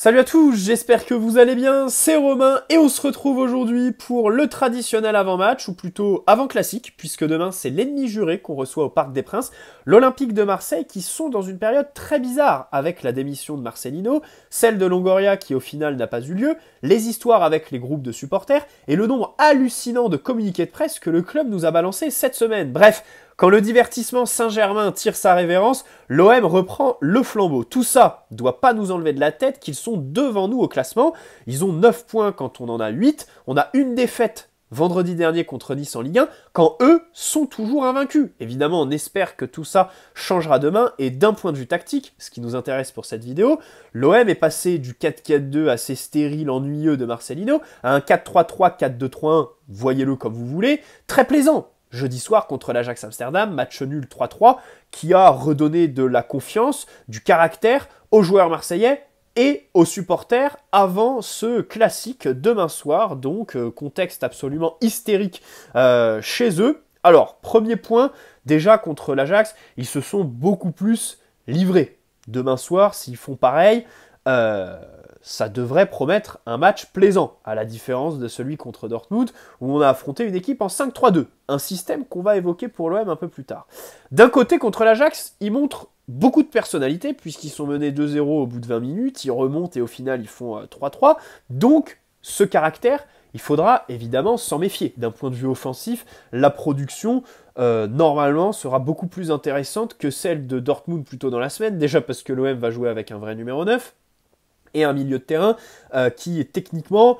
Salut à tous, j'espère que vous allez bien, c'est Romain et on se retrouve aujourd'hui pour le traditionnel avant-match, ou plutôt avant-classique, puisque demain c'est l'ennemi juré qu'on reçoit au Parc des Princes, l'Olympique de Marseille qui sont dans une période très bizarre avec la démission de Marcelino, celle de Longoria qui au final n'a pas eu lieu, les histoires avec les groupes de supporters et le nombre hallucinant de communiqués de presse que le club nous a balancé cette semaine. Bref, quand le divertissement Saint-Germain tire sa révérence, l'OM reprend le flambeau. Tout ça doit pas nous enlever de la tête qu'ils sont devant nous au classement. Ils ont 9 points quand on en a 8. On a une défaite vendredi dernier contre Nice en Ligue 1, quand eux sont toujours invaincus. Évidemment, on espère que tout ça changera demain, et d'un point de vue tactique, ce qui nous intéresse pour cette vidéo, l'OM est passé du 4-4-2 assez stérile, ennuyeux de Marcelino, à un 4-3-3, 4-2-3-1, voyez-le comme vous voulez, très plaisant. Jeudi soir contre l'Ajax Amsterdam, match nul 3-3, qui a redonné de la confiance, du caractère aux joueurs marseillais et aux supporters avant ce classique demain soir, donc contexte absolument hystérique chez eux. Alors, premier point, déjà contre l'Ajax, ils se sont beaucoup plus livrés. Demain soir, s'ils font pareil, ça devrait promettre un match plaisant, à la différence de celui contre Dortmund, où on a affronté une équipe en 5-3-2, un système qu'on va évoquer pour l'OM un peu plus tard. D'un côté, contre l'Ajax, ils montrent beaucoup de personnalité, puisqu'ils sont menés 2-0 au bout de 20 minutes, ils remontent et au final ils font 3-3, donc ce caractère, il faudra évidemment s'en méfier. D'un point de vue offensif, la production, normalement, sera beaucoup plus intéressante que celle de Dortmund plus tôt dans la semaine, déjà parce que l'OM va jouer avec un vrai numéro 9, et un milieu de terrain qui techniquement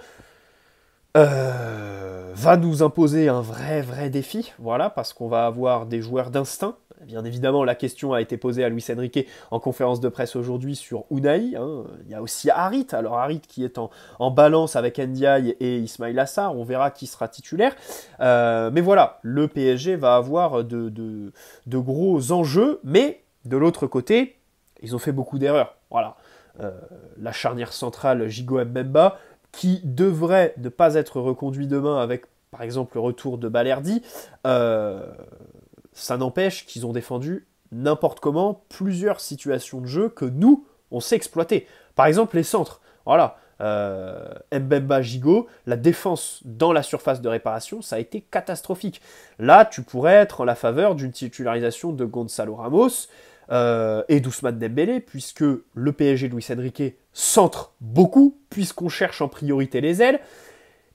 va nous imposer un vrai défi, voilà, parce qu'on va avoir des joueurs d'instinct. Bien évidemment, la question a été posée à Luis Enrique en conférence de presse aujourd'hui sur Unai. Hein. Il y a aussi Harit, alors Harit qui est en balance avec Ndiaye et Ismail Assar, on verra qui sera titulaire. Mais voilà, le PSG va avoir de gros enjeux, mais de l'autre côté, ils ont fait beaucoup d'erreurs. Voilà. La charnière centrale Gigot Mbemba, qui devrait ne pas être reconduit demain avec, par exemple, le retour de Balerdi, ça n'empêche qu'ils ont défendu n'importe comment plusieurs situations de jeu que nous, on sait exploiter. Par exemple, les centres. Voilà. Mbemba, Gigot, la défense dans la surface de réparation, ça a été catastrophique. Là, tu pourrais être en la faveur d'une titularisation de Gonzalo Ramos, et d'Ousmane Dembélé, puisque le PSG de Luis Enrique centre beaucoup, puisqu'on cherche en priorité les ailes,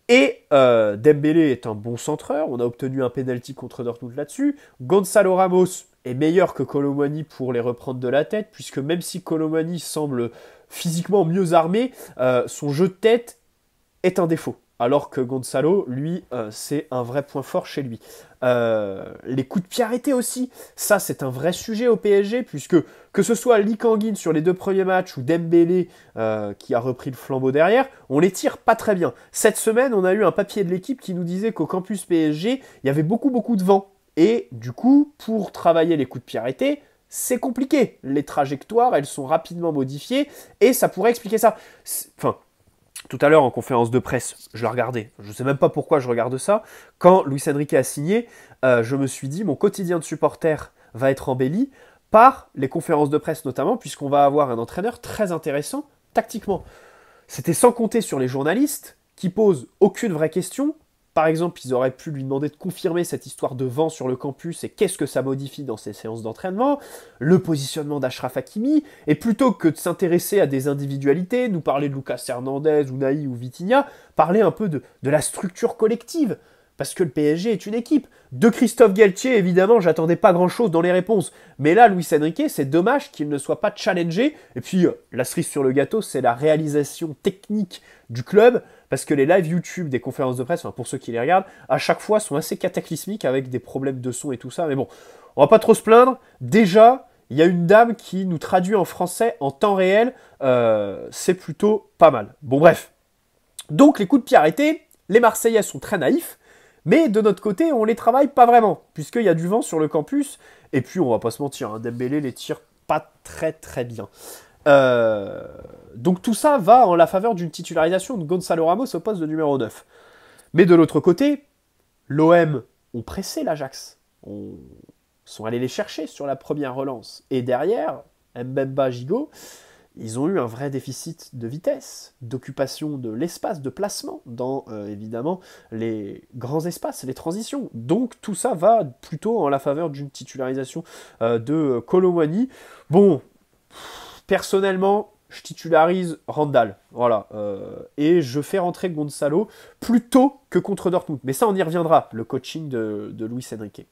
et Dembélé est un bon centreur, on a obtenu un penalty contre Dortmund là-dessus. Gonzalo Ramos est meilleur que Kolo Muani pour les reprendre de la tête, puisque même si Kolo Muani semble physiquement mieux armé, son jeu de tête est un défaut. Alors que Gonzalo, lui, c'est un vrai point fort chez lui. Les coups de pied arrêtés aussi, ça c'est un vrai sujet au PSG, puisque que ce soit Lee Kang-in sur les 2 premiers matchs ou Dembélé qui a repris le flambeau derrière, on les tire pas très bien. Cette semaine, on a eu un papier de l'équipe qui nous disait qu'au campus PSG, il y avait beaucoup de vent. Et du coup, pour travailler les coups de pied arrêtés, c'est compliqué. Les trajectoires, elles sont rapidement modifiées, et ça pourrait expliquer ça. Enfin, tout à l'heure, en conférence de presse, je la regardais. Je ne sais même pas pourquoi je regarde ça. Quand Luis Enrique a signé, je me suis dit, mon quotidien de supporter va être embelli par les conférences de presse notamment, puisqu'on va avoir un entraîneur très intéressant tactiquement. C'était sans compter sur les journalistes qui posent aucune vraie question. Par exemple, ils auraient pu lui demander de confirmer cette histoire de vent sur le campus et qu'est-ce que ça modifie dans ses séances d'entraînement, le positionnement d'Achraf Hakimi, et plutôt que de s'intéresser à des individualités, nous parler de Lucas Hernandez, Unai ou Vitinha, parler un peu de la structure collective, parce que le PSG est une équipe. De Christophe Galtier, évidemment, j'attendais pas grand-chose dans les réponses, mais là, Luis Enrique, c'est dommage qu'il ne soit pas challengé, et puis la cerise sur le gâteau, c'est la réalisation technique du club, parce que les lives YouTube des conférences de presse, enfin pour ceux qui les regardent, à chaque fois sont assez cataclysmiques avec des problèmes de son et tout ça. Mais bon, on va pas trop se plaindre. Déjà, il y a une dame qui nous traduit en français en temps réel. C'est plutôt pas mal. Bon bref. Donc les coups de pied arrêtés, les Marseillais sont très naïfs. Mais de notre côté, on les travaille pas vraiment, puisqu'il y a du vent sur le campus. Et puis, on va pas se mentir, hein, Dembélé les tire pas très bien. Donc tout ça va en la faveur d'une titularisation de Gonzalo Ramos au poste de numéro 9. Mais de l'autre côté, l'OM ont pressé l'Ajax. Sont allés les chercher sur la première relance. Et derrière, Mbemba, Gigot, ils ont eu un vrai déficit de vitesse, d'occupation de l'espace, de placement dans, évidemment, les grands espaces, les transitions. Donc tout ça va plutôt en la faveur d'une titularisation de Kolo Muani. Bon, personnellement, je titularise Randall, voilà, et je fais rentrer Gonzalo plutôt que contre Dortmund. Mais ça, on y reviendra, le coaching de Luis Enrique.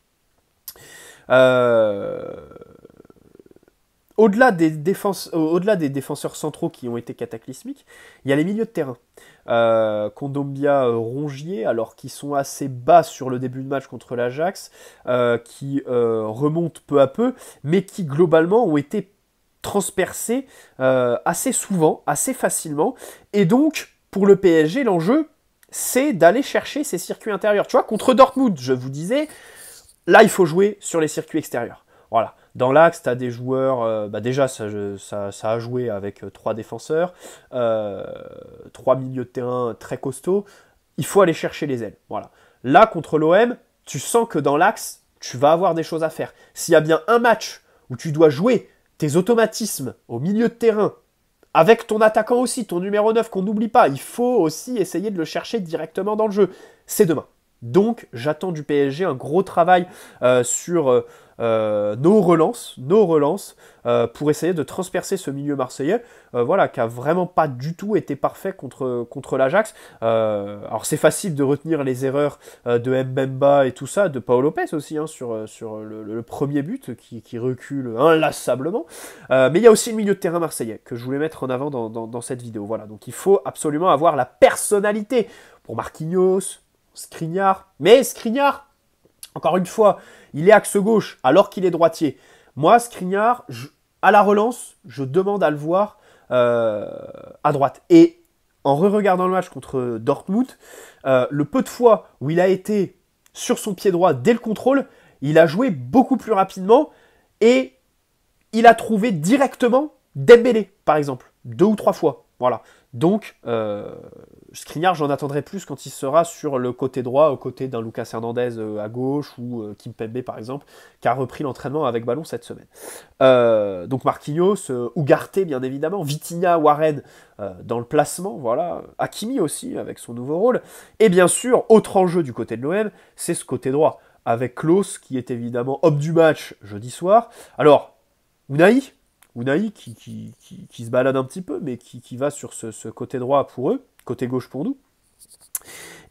Au-delà des défenseurs centraux qui ont été cataclysmiques, il y a les milieux de terrain. Kondogbia, Rongier, alors qu'ils sont assez bas sur le début de match contre l'Ajax, qui remontent peu à peu, mais qui globalement ont été transpercés assez souvent, assez facilement. Et donc, pour le PSG, l'enjeu, c'est d'aller chercher ces circuits intérieurs. Tu vois, contre Dortmund, je vous disais, là, il faut jouer sur les circuits extérieurs. Voilà. Dans l'axe, tu as des joueurs, déjà ça a joué avec 3 défenseurs, 3 milieux de terrain très costauds. Il faut aller chercher les ailes. Voilà. Là, contre l'OM, tu sens que dans l'axe, tu vas avoir des choses à faire. S'il y a bien un match où tu dois jouer tes automatismes au milieu de terrain, avec ton attaquant aussi, ton numéro 9 qu'on n'oublie pas, il faut aussi essayer de le chercher directement dans le jeu. C'est demain. Donc, j'attends du PSG un gros travail sur nos relances pour essayer de transpercer ce milieu marseillais, voilà, qui a vraiment pas du tout été parfait contre l'Ajax. Alors c'est facile de retenir les erreurs de Mbemba et tout ça, de Paul Lopez aussi, hein, sur le premier but qui recule inlassablement. Mais il y a aussi le milieu de terrain marseillais que je voulais mettre en avant dans cette vidéo. Voilà, donc il faut absolument avoir la personnalité pour Marquinhos, Skriniar. Mais Skriniar, encore une fois, il est axe gauche alors qu'il est droitier. Moi, Skriniar, à la relance, je demande à le voir à droite. Et en re-regardant le match contre Dortmund, le peu de fois où il a été sur son pied droit dès le contrôle, il a joué beaucoup plus rapidement et il a trouvé directement Dembélé, par exemple, 2 ou 3 fois. Voilà. Donc, Skriniar, j'en attendrai plus quand il sera sur le côté droit, aux côtés d'un Lucas Hernandez à gauche ou Kimpembe par exemple, qui a repris l'entraînement avec ballon cette semaine. Donc Marquinhos, Ugarte bien évidemment, Vitinha, Warren dans le placement, voilà, Hakimi aussi avec son nouveau rôle. Et bien sûr, autre enjeu du côté de l'OM, c'est ce côté droit, avec Klose qui est évidemment homme du match jeudi soir. Alors, Unai qui se balade un petit peu, mais qui va sur ce côté droit pour eux, côté gauche pour nous.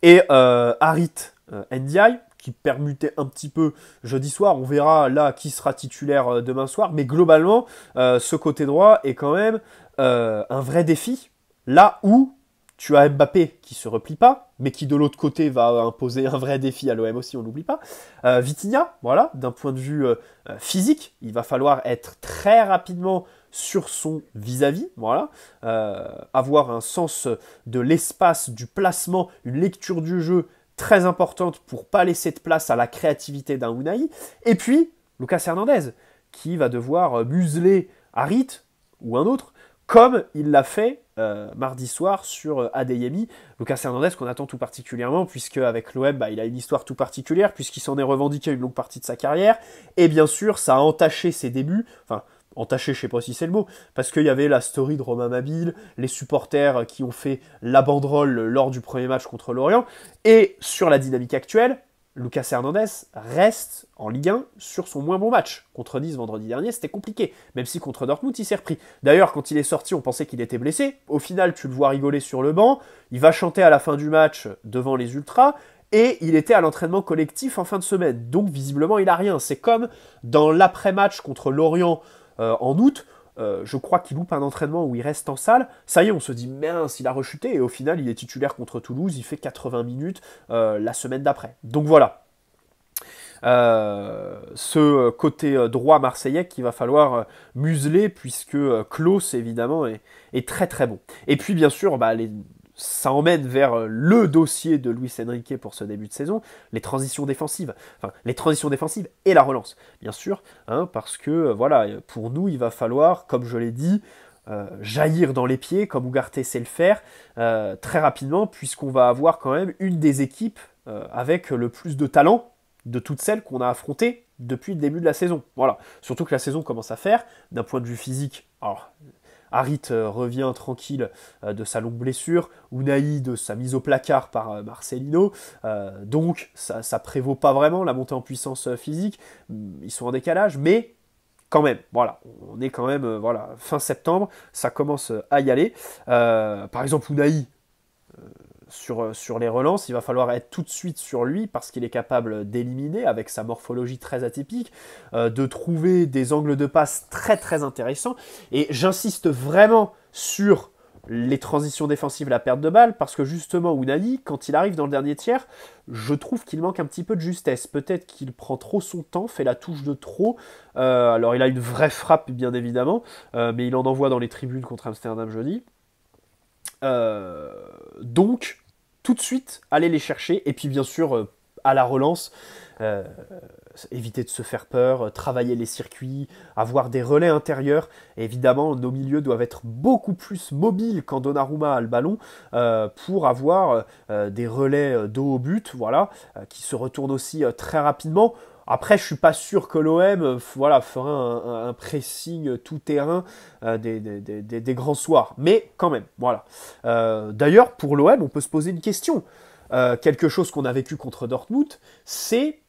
Et Harit Ndiaye, qui permutait un petit peu jeudi soir. On verra là qui sera titulaire demain soir. Mais globalement, ce côté droit est quand même un vrai défi. Là où tu as Mbappé qui se replie pas, mais qui de l'autre côté va imposer un vrai défi à l'OM aussi, on n'oublie pas. Vitinha, voilà, d'un point de vue physique, il va falloir être très rapidement sur son vis-à-vis, voilà, avoir un sens de l'espace, du placement, une lecture du jeu très importante pour pas laisser de place à la créativité d'un Unai. Et puis, Lucas Hernandez, qui va devoir museler Harit ou un autre, comme il l'a fait mardi soir sur Adeyemi. Lucas Hernandez qu'on attend tout particulièrement, puisque avec l'OM, il a une histoire tout particulière, puisqu'il s'en est revendiqué une longue partie de sa carrière, et bien sûr, ça a entaché ses débuts, enfin, entaché, je sais pas si c'est le mot, parce qu'il y avait la story de Romain Mabille, les supporters qui ont fait la banderole lors du premier match contre Lorient, et sur la dynamique actuelle, Lucas Hernandez reste en Ligue 1 sur son moins bon match. Contre Nice vendredi dernier, c'était compliqué, même si contre Dortmund, il s'est repris. D'ailleurs, quand il est sorti, on pensait qu'il était blessé. Au final, tu le vois rigoler sur le banc, il va chanter à la fin du match devant les Ultras, et il était à l'entraînement collectif en fin de semaine. Donc, visiblement, il a rien. C'est comme dans l'après-match contre Lorient en août, je crois qu'il loupe un entraînement où il reste en salle. Ça y est, on se dit, mince, il a rechuté. Et au final, il est titulaire contre Toulouse. Il fait 80 minutes la semaine d'après. Donc voilà. Ce côté droit marseillais qu'il va falloir museler, puisque Klose, évidemment, est très très bon. Et puis, bien sûr, ça emmène vers le dossier de Luis Enrique pour ce début de saison, les transitions défensives. Enfin, les transitions défensives et la relance, bien sûr, hein, parce que, voilà, pour nous, il va falloir, comme je l'ai dit, jaillir dans les pieds, comme Ugarte sait le faire, très rapidement, puisqu'on va avoir quand même une des équipes avec le plus de talent de toutes celles qu'on a affrontées depuis le début de la saison. Voilà. Surtout que la saison commence à faire, d'un point de vue physique, alors, Harit revient tranquille de sa longue blessure, Unai de sa mise au placard par Marcelino, donc ça prévaut pas vraiment la montée en puissance physique, ils sont en décalage, mais quand même, voilà, on est quand même, voilà, fin septembre, ça commence à y aller. Par exemple, Unai, sur les relances, il va falloir être tout de suite sur lui parce qu'il est capable d'éliminer avec sa morphologie très atypique, de trouver des angles de passe très très intéressants. Et j'insiste vraiment sur les transitions défensives, la perte de balle, parce que justement Unai, quand il arrive dans le dernier tiers, je trouve qu'il manque un petit peu de justesse. Peut-être qu'il prend trop son temps, fait la touche de trop. Alors il a une vraie frappe bien évidemment, mais il en envoie dans les tribunes contre Amsterdam jeudi. Donc, tout de suite, aller les chercher. Et puis, bien sûr, à la relance, euh, éviter de se faire peur, travailler les circuits, avoir des relais intérieurs. Et évidemment, nos milieux doivent être beaucoup plus mobiles quand Donnarumma a le ballon pour avoir des relais dos au but, voilà, qui se retournent aussi très rapidement. Après, je suis pas sûr que l'OM voilà, fera un pressing tout-terrain des grands soirs. Mais quand même, voilà. D'ailleurs, pour l'OM, on peut se poser une question. Quelque chose qu'on a vécu contre Dortmund, c'est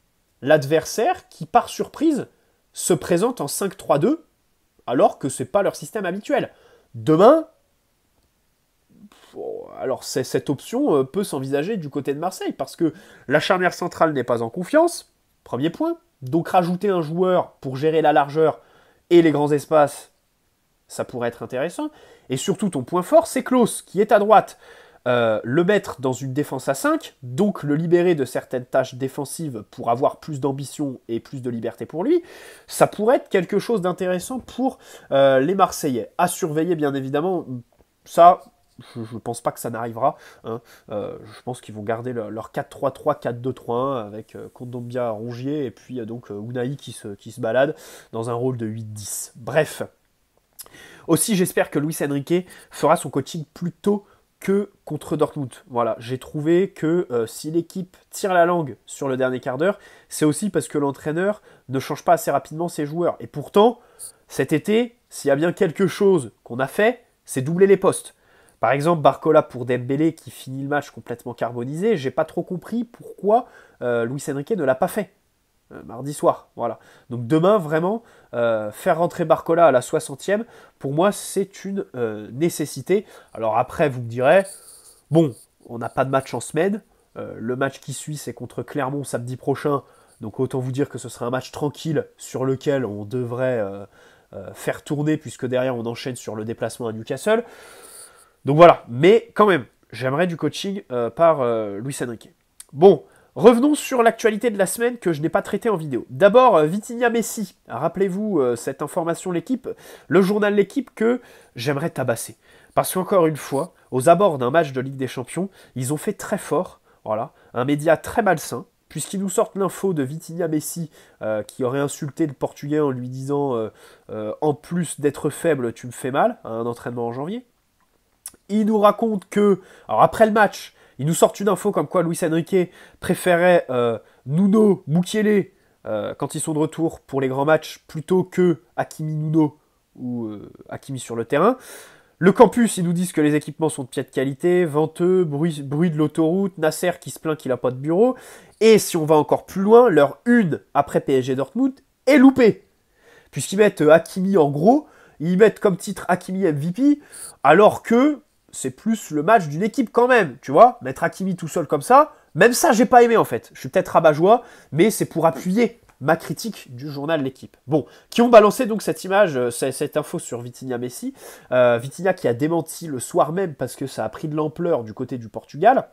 l'adversaire qui, par surprise, se présente en 5-3-2, alors que c'est pas leur système habituel. Demain, alors cette option peut s'envisager du côté de Marseille, parce que la charnière centrale n'est pas en confiance. Premier point. Donc rajouter un joueur pour gérer la largeur et les grands espaces, ça pourrait être intéressant. Et surtout, ton point fort, c'est Klose, qui est à droite. Le mettre dans une défense à 5, donc le libérer de certaines tâches défensives pour avoir plus d'ambition et plus de liberté pour lui, ça pourrait être quelque chose d'intéressant pour les Marseillais. À surveiller, bien évidemment, ça... Je ne pense pas que ça n'arrivera. Hein. Je pense qu'ils vont garder leur 4-3-3, 4-2-3-1 avec Kondogbia, Rongier et puis donc Unai qui se balade dans un rôle de 8-10. Bref. Aussi, j'espère que Luis Enrique fera son coaching plus tôt que contre Dortmund. Voilà, j'ai trouvé que si l'équipe tire la langue sur le dernier quart d'heure, c'est aussi parce que l'entraîneur ne change pas assez rapidement ses joueurs. Et pourtant, cet été, s'il y a bien quelque chose qu'on a fait, c'est doubler les postes. Par exemple, Barcola pour Dembélé qui finit le match complètement carbonisé, j'ai pas trop compris pourquoi Luis Enrique ne l'a pas fait mardi soir. Voilà. Donc demain, vraiment, faire rentrer Barcola à la 60e, pour moi, c'est une nécessité. Alors après, vous me direz, bon, on n'a pas de match en semaine. Le match qui suit, c'est contre Clermont samedi prochain. Donc autant vous dire que ce sera un match tranquille sur lequel on devrait faire tourner, puisque derrière, on enchaîne sur le déplacement à Newcastle. Donc voilà, mais quand même, j'aimerais du coaching par Luis Enrique. Bon, revenons sur l'actualité de la semaine que je n'ai pas traitée en vidéo. D'abord, Vitinha Messi. Rappelez-vous cette information L'équipe, le journal L'équipe que j'aimerais tabasser. Parce qu'encore une fois, aux abords d'un match de Ligue des Champions, ils ont fait très fort, voilà, un média très malsain, puisqu'ils nous sortent l'info de Vitinha Messi qui aurait insulté le Portugais en lui disant en plus d'être faible, tu me fais mal, à un entraînement en janvier. Il nous raconte que, alors après le match, il nous sort une info comme quoi Luis Enrique préférait Nuno Mukiele quand ils sont de retour pour les grands matchs plutôt que Hakimi Nuno ou Hakimi sur le terrain. Le campus, ils nous disent que les équipements sont de pied de qualité, venteux, bruit de l'autoroute, Nasser qui se plaint qu'il n'a pas de bureau. Et si on va encore plus loin, leur une après PSG Dortmund est loupée. Puisqu'ils mettent Hakimi en gros, ils mettent comme titre Hakimi MVP, alors que c'est plus le match d'une équipe quand même, tu vois. Mettre Hakimi tout seul comme ça, même ça, j'ai pas aimé en fait. Je suis peut-être rabat-joie, mais c'est pour appuyer ma critique du journal L'équipe. Bon, qui ont balancé donc cette image, cette info sur Vitinha Messi. Vitinha qui a démenti le soir même parce que ça a pris de l'ampleur du côté du Portugal.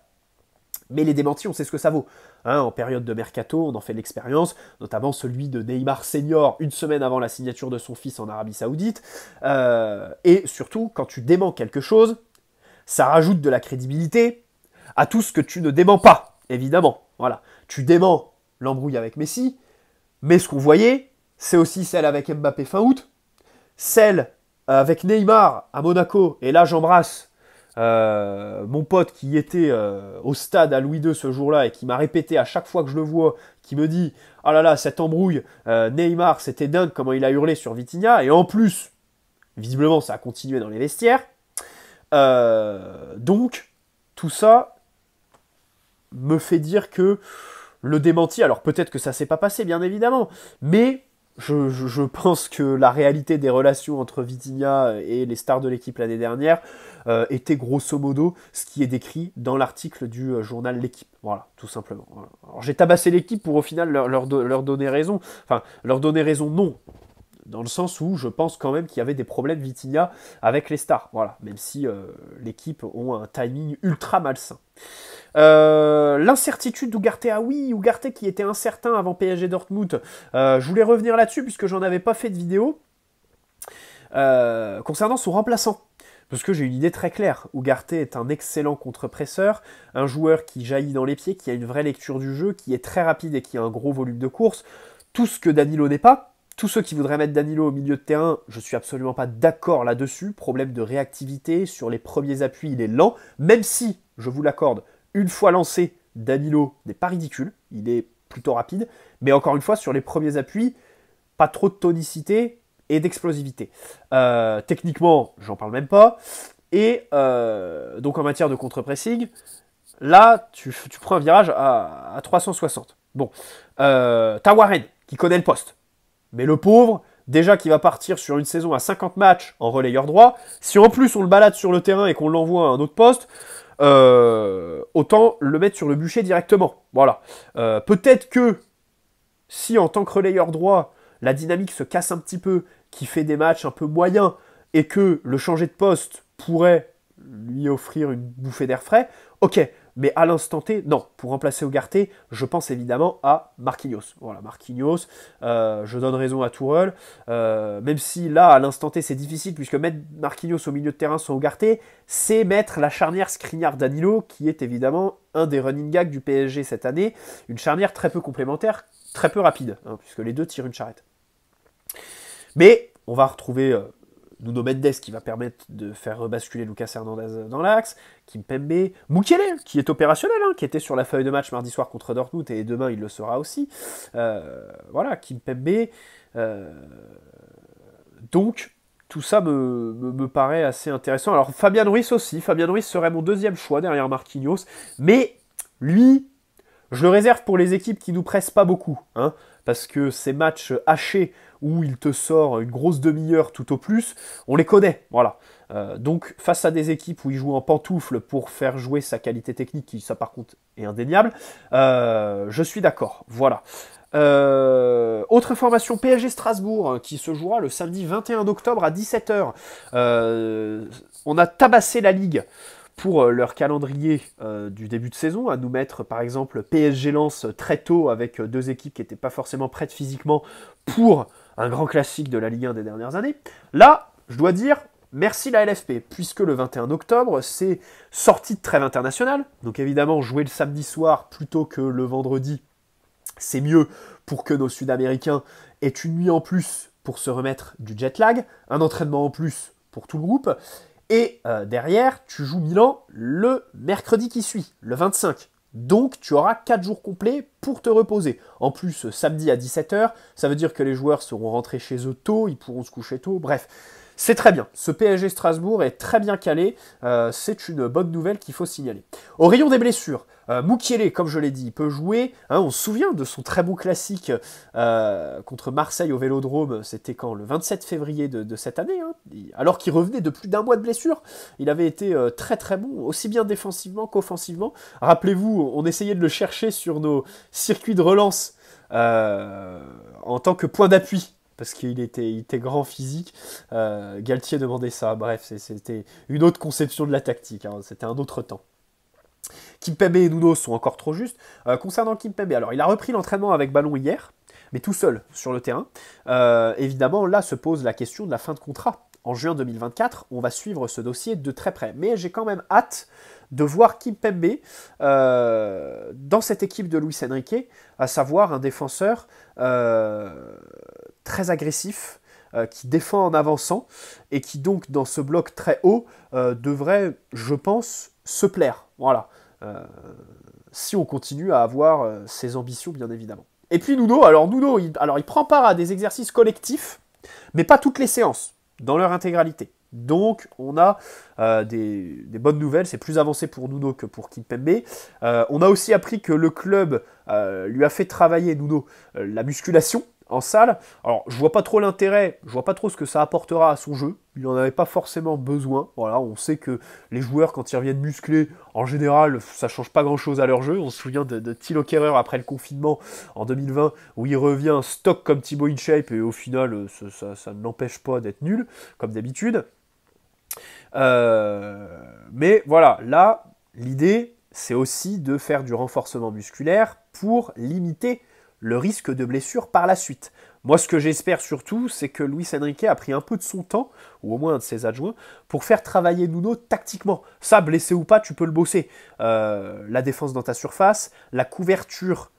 Mais les démentis, on sait ce que ça vaut. Hein, en période de mercato, on en fait l'expérience, notamment celui de Neymar Senior, une semaine avant la signature de son fils en Arabie Saoudite. Et surtout, quand tu déments quelque chose, ça rajoute de la crédibilité à tout ce que tu ne déments pas, évidemment. Voilà. Tu déments l'embrouille avec Messi, mais ce qu'on voyait, c'est aussi celle avec Mbappé fin août, celle avec Neymar à Monaco, et là j'embrasse mon pote qui était au stade à Louis II ce jour-là et qui m'a répété à chaque fois que je le vois, qui me dit « Oh là là, cette embrouille, Neymar, c'était dingue comment il a hurlé sur Vitinha, et en plus, Visiblement, ça a continué dans les vestiaires. Donc, tout ça me fait dire que le démenti, alors peut-être que ça s'est pas passé, bien évidemment, mais je pense que la réalité des relations entre Vitinha et les stars de l'équipe l'année dernière était grosso modo ce qui est décrit dans l'article du journal L'Équipe. Voilà, tout simplement. Voilà. Alors j'ai tabassé l'équipe pour au final leur donner raison. Enfin, leur donner raison, non. Dans le sens où je pense quand même qu'il y avait des problèmes Vitinha avec les stars. Voilà, même si l'équipe ont un timing ultra malsain. L'incertitude d'Ugarte, ah oui, Ugarte qui était incertain avant PSG Dortmund. Je voulais revenir là-dessus puisque j'en avais pas fait de vidéo concernant son remplaçant. Parce que j'ai une idée très claire. Ugarte est un excellent contre-presseur, un joueur qui jaillit dans les pieds, qui a une vraie lecture du jeu, qui est très rapide et qui a un gros volume de course. Tout ce que Danilo n'est pas. Tous ceux qui voudraient mettre Danilo au milieu de terrain, je suis absolument pas d'accord là-dessus. Problème de réactivité, sur les premiers appuis, il est lent, même si, je vous l'accorde, une fois lancé, Danilo n'est pas ridicule, il est plutôt rapide, mais encore une fois, sur les premiers appuis, pas trop de tonicité et d'explosivité. Techniquement, j'en parle même pas, et donc en matière de contre-pressing, là, tu prends un virage à 360. Bon, t'as Warren, qui connaît le poste. Mais le pauvre, déjà qui va partir sur une saison à 50 matchs en relayeur droit, si en plus on le balade sur le terrain et qu'on l'envoie à un autre poste, autant le mettre sur le bûcher directement. Voilà. Peut-être que si en tant que relayeur droit, la dynamique se casse un petit peu, qui fait des matchs un peu moyens, et que le changer de poste pourrait lui offrir une bouffée d'air frais, ok. Mais à l'instant T, non. Pour remplacer Ugarte, je pense évidemment à Marquinhos. Voilà, Marquinhos, je donne raison à Tourelle. Même si là, à l'instant T, c'est difficile, puisque mettre Marquinhos au milieu de terrain sur Ugarte, c'est mettre la charnière Skriniar-Danilo, qui est évidemment un des running gags du PSG cette année. Une charnière très peu complémentaire, très peu rapide, hein, puisque les deux tirent une charrette. Mais on va retrouver Nuno Mendes qui va permettre de faire rebasculer Lucas Hernandez dans l'axe, Kimpembe, Mukiele qui est opérationnel, hein, qui était sur la feuille de match mardi soir contre Dortmund et demain il le sera aussi. Voilà, Kimpembe. Donc tout ça me paraît assez intéressant. Alors Fabian Ruiz aussi, Fabian Ruiz serait mon deuxième choix derrière Marquinhos, mais lui, je le réserve pour les équipes qui nous pressent pas beaucoup, hein, parce que ces matchs hachés où il te sort une grosse demi-heure tout au plus, on les connaît, voilà. Donc face à des équipes où il joue en pantoufle pour faire jouer sa qualité technique, qui ça par contre est indéniable, je suis d'accord, voilà. Autre information, PSG Strasbourg, qui se jouera le samedi 21 octobre à 17h. On a tabassé la Ligue pour leur calendrier du début de saison, à nous mettre par exemple PSG Lens très tôt avec deux équipes qui n'étaient pas forcément prêtes physiquement pour un grand classique de la Ligue 1 des dernières années. Là, je dois dire, merci la LFP, puisque le 21 octobre, c'est sortie de trêve internationale, donc évidemment jouer le samedi soir plutôt que le vendredi, c'est mieux pour que nos Sud-Américains aient une nuit en plus pour se remettre du jet lag, un entraînement en plus pour tout le groupe, et derrière, tu joues Milan le mercredi qui suit, le 25. Donc tu auras 4 jours complets pour te reposer. En plus, samedi à 17h, ça veut dire que les joueurs seront rentrés chez eux tôt, ils pourront se coucher tôt, bref. C'est très bien. Ce PSG Strasbourg est très bien calé. C'est une bonne nouvelle qu'il faut signaler. Au rayon des blessures, Mukiele, comme je l'ai dit, il peut jouer. Hein, on se souvient de son très beau classique contre Marseille au Vélodrome. C'était quand? Le 27 février de cette année. Hein, alors qu'il revenait de plus d'un mois de blessure. Il avait été très très bon, aussi bien défensivement qu'offensivement. Rappelez-vous, on essayait de le chercher sur nos circuits de relance en tant que point d'appui. Parce qu'il était grand physique. Galtier demandait ça. Bref, c'était une autre conception de la tactique. Hein. C'était un autre temps. Kimpembe et Nuno sont encore trop justes. Concernant Kimpembe, alors il a repris l'entraînement avec ballon hier, mais tout seul sur le terrain. Évidemment, là se pose la question de la fin de contrat. En juin 2024, on va suivre ce dossier de très près. Mais j'ai quand même hâte de voir Kimpembe dans cette équipe de Luis Enrique, à savoir un défenseur très agressif, qui défend en avançant, et qui donc, dans ce bloc très haut, devrait, je pense, se plaire. Voilà. Si on continue à avoir ses ambitions, bien évidemment. Et puis Nuno, il prend part à des exercices collectifs, mais pas toutes les séances. dans leur intégralité. Donc, on a des bonnes nouvelles. C'est plus avancé pour Nuno que pour Kimpembe. On a aussi appris que le club lui a fait travailler, Nuno, la musculation en salle. Alors, je vois pas trop l'intérêt, je vois pas trop ce que ça apportera à son jeu. Il n'en avait pas forcément besoin. Voilà, on sait que les joueurs, quand ils reviennent musclés, en général, ça change pas grand-chose à leur jeu. On se souvient de Thilo Kehrer après le confinement en 2020, où il revient stock comme Thibaut InShape, et au final, ça ne l'empêche pas d'être nul, comme d'habitude. Mais voilà, là, l'idée, c'est aussi de faire du renforcement musculaire pour limiter le risque de blessure par la suite. Moi, ce que j'espère surtout, c'est que Luis Enrique a pris un peu de son temps, ou au moins un de ses adjoints, pour faire travailler Nuno tactiquement. Ça, blessé ou pas, tu peux le bosser. La défense dans ta surface, la couverture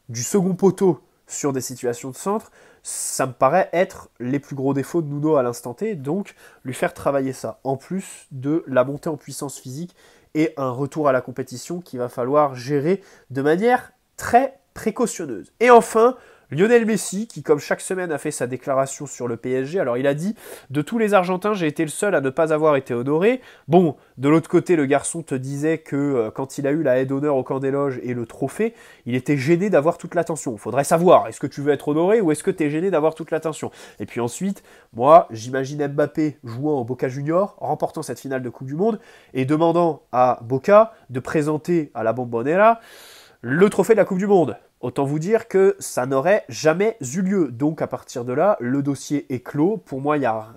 du second poteau sur des situations de centre, ça me paraît être les plus gros défauts de Nuno à l'instant T, donc lui faire travailler ça, en plus de la montée en puissance physique et un retour à la compétition qu'il va falloir gérer de manière très précautionneuse. Et enfin, Lionel Messi, qui comme chaque semaine a fait sa déclaration sur le PSG, alors il a dit « De tous les Argentins, j'ai été le seul à ne pas avoir été honoré ». Bon, de l'autre côté, le garçon te disait que quand il a eu la haie d'honneur au camp des loges et le trophée, il était gêné d'avoir toute l'attention. Il faudrait savoir, est-ce que tu veux être honoré ou est-ce que tu es gêné d'avoir toute l'attention? Et puis ensuite, moi, j'imagine Mbappé jouant au Boca Junior, remportant cette finale de Coupe du Monde et demandant à Boca de présenter à la Bombonera le trophée de la Coupe du Monde. Autant vous dire que ça n'aurait jamais eu lieu. Donc à partir de là, le dossier est clos. Pour moi, il n'y a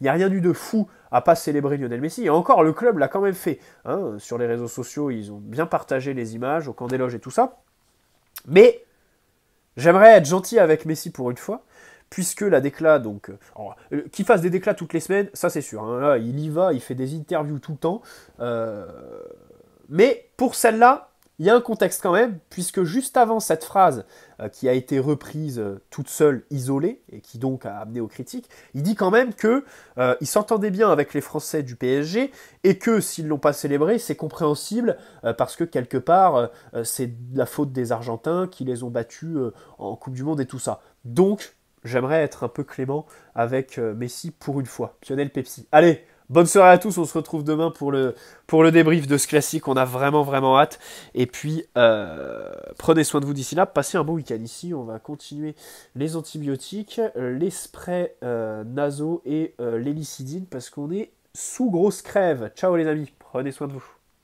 rien eu de fou à pas célébrer Lionel Messi. Et encore, le club l'a quand même fait. Hein. Sur les réseaux sociaux, ils ont bien partagé les images au camp des loges et tout ça. Mais j'aimerais être gentil avec Messi pour une fois, puisque la déclat, donc, qu'il fasse des déclats toutes les semaines, ça c'est sûr. Hein. Là, il y va, il fait des interviews tout le temps. Mais pour celle-là, il y a un contexte quand même, puisque juste avant cette phrase qui a été reprise toute seule, isolée, et qui donc a amené aux critiques, il dit quand même que il s'entendait bien avec les Français du PSG, et que s'ils ne l'ont pas célébré, c'est compréhensible, parce que quelque part, c'est la faute des Argentins qui les ont battus en Coupe du Monde et tout ça. Donc, j'aimerais être un peu clément avec Messi pour une fois. Lionel Pepsi. Allez, bonne soirée à tous, on se retrouve demain pour le débrief de ce classique, on a vraiment hâte. Et puis, prenez soin de vous d'ici là, passez un bon week-end. Ici, on va continuer les antibiotiques, les sprays nasaux et l'hélicidine, parce qu'on est sous grosse crève. Ciao les amis, prenez soin de vous.